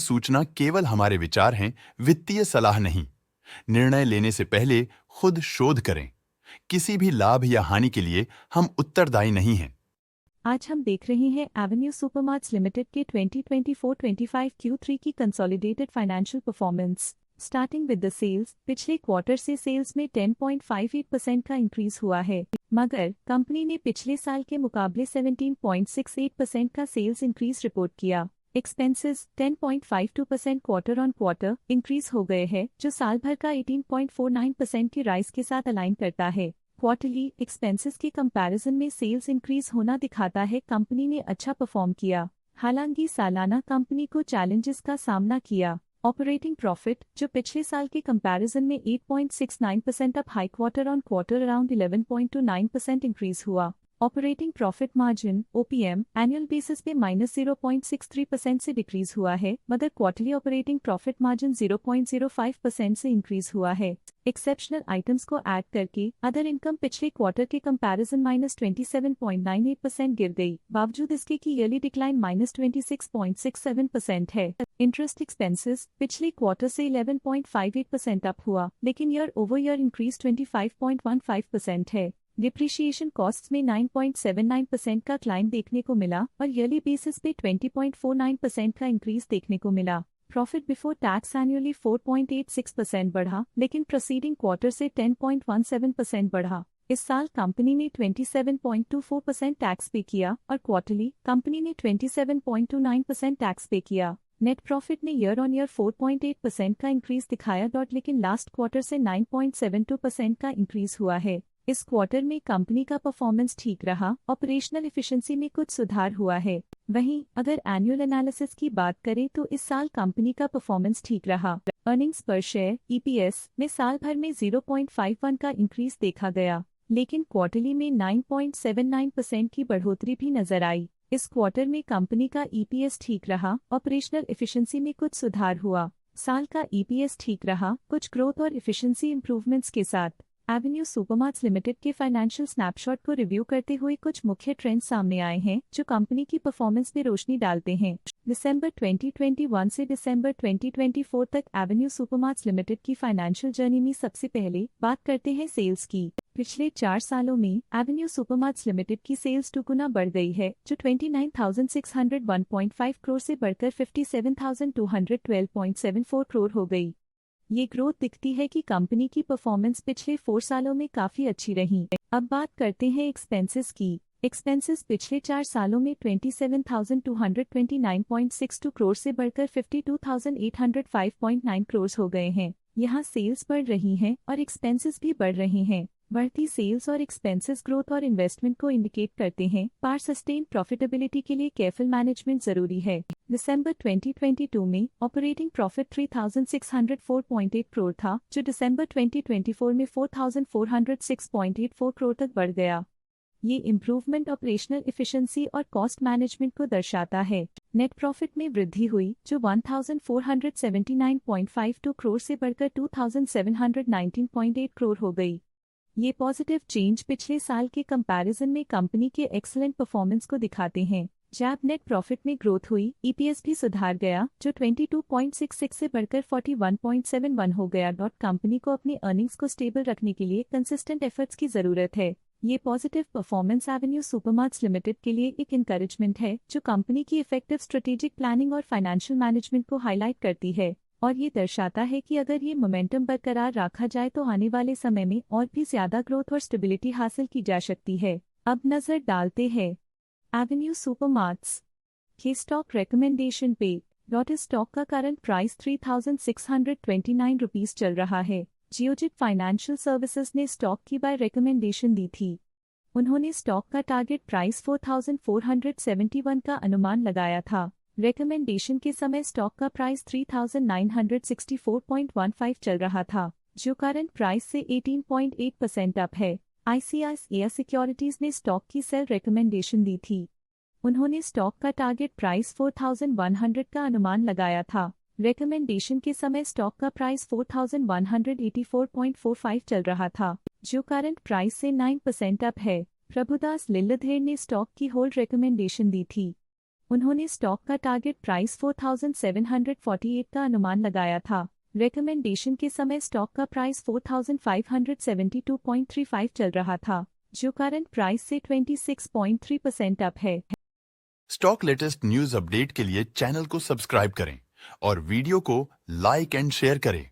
सूचना केवल हमारे विचार हैं, वित्तीय सलाह नहीं। निर्णय लेने से पहले खुद शोध करें। किसी भी लाभ या हानि के लिए हम उत्तरदायी नहीं हैं। आज हम देख रहे हैं एवेन्यू सुपरमार्ट्स लिमिटेड के 2024-25 Q3 की consolidated financial performance. Starting with the sales, पिछले क्वार्टर से सेल्स में 10.58% का इंक्रीज हुआ है, मगर कंपनी ने पिछले साल के मुकाबले 17.68% का सेल्स इंक्रीज रिपोर्ट किया। Expenses 10.52% quarter on quarter increase हो गए हैं, जो साल भर का 18.49% की राइज के साथ अलाइन करता है। क्वार्टरली एक्सपेंसेस के कंपैरिजन में सेल्स इंक्रीज होना दिखाता है कंपनी ने अच्छा परफॉर्म किया। हालांकि सालाना कंपनी को चैलेंजेस का सामना किया। ऑपरेटिंग प्रॉफिट, जो पिछले साल के कंपैरिजन में 8.69% up high quarter on quarter around 11.29% increase हुआ। Operating profit margin OPM annual basis पे -0.63% से डिक्रीज हुआ है, मगर क्वार्टरली ऑपरेटिंग प्रॉफिट मार्जिन 0.05% से इंक्रीज हुआ है। एक्सेप्शनल आइटम्स को ऐड करके अदर इनकम पिछले क्वार्टर के कंपैरिजन -27.98% गिर गई, बावजूद इसके कि ईयरली डिक्लाइन -26.67% है। इंटरेस्ट एक्सपेंसेस पिछले क्वार्टर से 11.58% अप हुआ, लेकिन ईयर ओवर ईयर इंक्रीज 25.15% है। डिप्रिशिएशन कॉस्ट्स में 9.79% का क्लाइम देखने को मिला और ईयरली बेसिस पे 20.49% का इंक्रीज देखने को मिला। प्रॉफिट बिफोर टैक्स एनुअली 4.86% बढ़ा, लेकिन प्रोसीडिंग क्वार्टर से 10.17% बढ़ा। इस साल कंपनी ने 27.24% टैक्स पे किया और क्वार्टरली कंपनी ने 27.29% टैक्स पे किया। नेट प्रॉफिट ने ईयर ऑन ईयर 4.8% का इंक्रीज दिखाया, लेकिन लास्ट क्वार्टर से 9.72% का इंक्रीज हुआ है। इस क्वार्टर में कंपनी का परफॉर्मेंस ठीक रहा, ऑपरेशनल एफिशिएंसी में कुछ सुधार हुआ है। वहीं अगर एनुअल एनालिसिस की बात करें तो इस साल कंपनी का परफॉर्मेंस ठीक रहा। अर्निंग्स पर शेयर EPS में साल भर में 0.51 का इंक्रीज देखा गया, लेकिन क्वार्टरली में 9.79% की बढ़ोतरी भी नजर आई। इस क्वार्टर में कंपनी का EPS ठीक रहा, ऑपरेशनल एफिशिएंसी में कुछ सुधार हुआ। साल का EPS ठीक रहा, कुछ ग्रोथ और एफिशिएंसी इंप्रूवमेंट्स के साथ। एवेन्यू सुपरमार्ट्स लिमिटेड के फाइनेंशियल स्नैपशॉट को रिव्यू करते हुए कुछ मुख्य ट्रेंड्स सामने आए हैं जो कंपनी की परफॉर्मेंस में रोशनी डालते हैं। दिसंबर 2021 से दिसंबर 2024 तक एवेन्यू सुपरमार्ट्स लिमिटेड की फाइनेंशियल जर्नी में सबसे पहले बात करते हैं सेल्स की। पिछले 4 सालों में एवेन्यू सुपरमार्ट्स लिमिटेड की सेल्स 2 गुना बढ़ गई है, जो 29,601.5 करोड़ से बढ़कर 57,212.74 करोड़ हो गई। ये ग्रोथ दिखती है कि कंपनी की परफॉर्मेंस पिछले 4 सालों में काफी अच्छी रही। अब बात करते हैं एक्सपेंसेस की। एक्सपेंसेस पिछले 4 सालों में 27,229.62 करोड़ से बढ़कर 52,805.9 करोड़ हो गए हैं। यहाँ सेल्स बढ़ रही हैं और एक्सपेंसेस भी बढ़ रहे हैं। बढ़ती सेल्स और एक्सपेंसेस ग्रोथ और इन्वेस्टमेंट को इंडिकेट करते हैं, पर सस्टेन प्रॉफिटेबिलिटी के लिए केयरफुल मैनेजमेंट जरूरी है। दिसंबर 2022 में ऑपरेटिंग प्रॉफिट 3,604.8 करोड़ था, जो दिसंबर 2024 में 4,406.84 करोड़ तक बढ़ गया। ये इम्प्रूवमेंट ऑपरेशनल एफिशिएंसी और कॉस्ट मैनेजमेंट को दर्शाता है। नेट प्रॉफिट में वृद्धि हुई, जो 1,479.52 करोड़ से बढ़कर 2,719.8 करोड़ हो गई। ये पॉजिटिव चेंज पिछले साल के कंपैरिजन में कंपनी के एक्सीलेंट परफॉर्मेंस को दिखाते हैं। जब नेट प्रॉफिट में ग्रोथ हुई, EPS भी सुधार गया, जो 22.66 से बढ़कर 41.71 हो गया। कंपनी को अपनी अर्निंग्स को स्टेबल रखने के लिए कंसिस्टेंट एफर्ट्स की जरूरत है। ये positive performance Avenue Supermarts limited के लिए एक इंकरेजमेंट है, जो कंपनी की इफेक्टिव स्ट्रेटेजिक प्लानिंग और फाइनेंशियल मैनेजमेंट को हाईलाइट करती है और ये दर्शाता है कि अगर ये मोमेंटम बरकरार रखा जाए तो आने वाले समय में और भी ज्यादा ग्रोथ और स्टेबिलिटी हासिल की जा सकती है। अब नजर डालते हैं एवेन्यू सुपरमार्ट्स के स्टॉक रिकमेंडेशन पे। स्टॉक का करंट प्राइस 3,629 रुपीज चल रहा है। जियोजित फाइनेंशियल सर्विसेज ने स्टॉक की बाय रिकमेंडेशन दी थी। उन्होंने स्टॉक का टारगेट प्राइस 4,471 का अनुमान लगाया था। रिकमेंडेशन के समय स्टॉक का प्राइस 3,964.15 चल रहा था, जो करंट प्राइस से 18.8% अप है। ICICI सिक्योरिटीज ने स्टॉक की सेल रिकमेंडेशन दी थी। उन्होंने स्टॉक का टारगेट प्राइस 4,100 का अनुमान लगाया था। रिकमेंडेशन के समय स्टॉक का प्राइस 4,184.45 चल रहा था, जो करंट प्राइस से 9% अप है। प्रभुदास लिल्लाधर ने स्टॉक की होल्ड रिकमेंडेशन दी थी। उन्होंने स्टॉक का टारगेट प्राइस 4748 का अनुमान लगाया था। रिकमेंडेशन के समय स्टॉक का प्राइस 4572.35 चल रहा था, जो करंट प्राइस से 26.3% अप है। स्टॉक लेटेस्ट न्यूज अपडेट के लिए चैनल को सब्सक्राइब करें और वीडियो को लाइक एंड शेयर करें।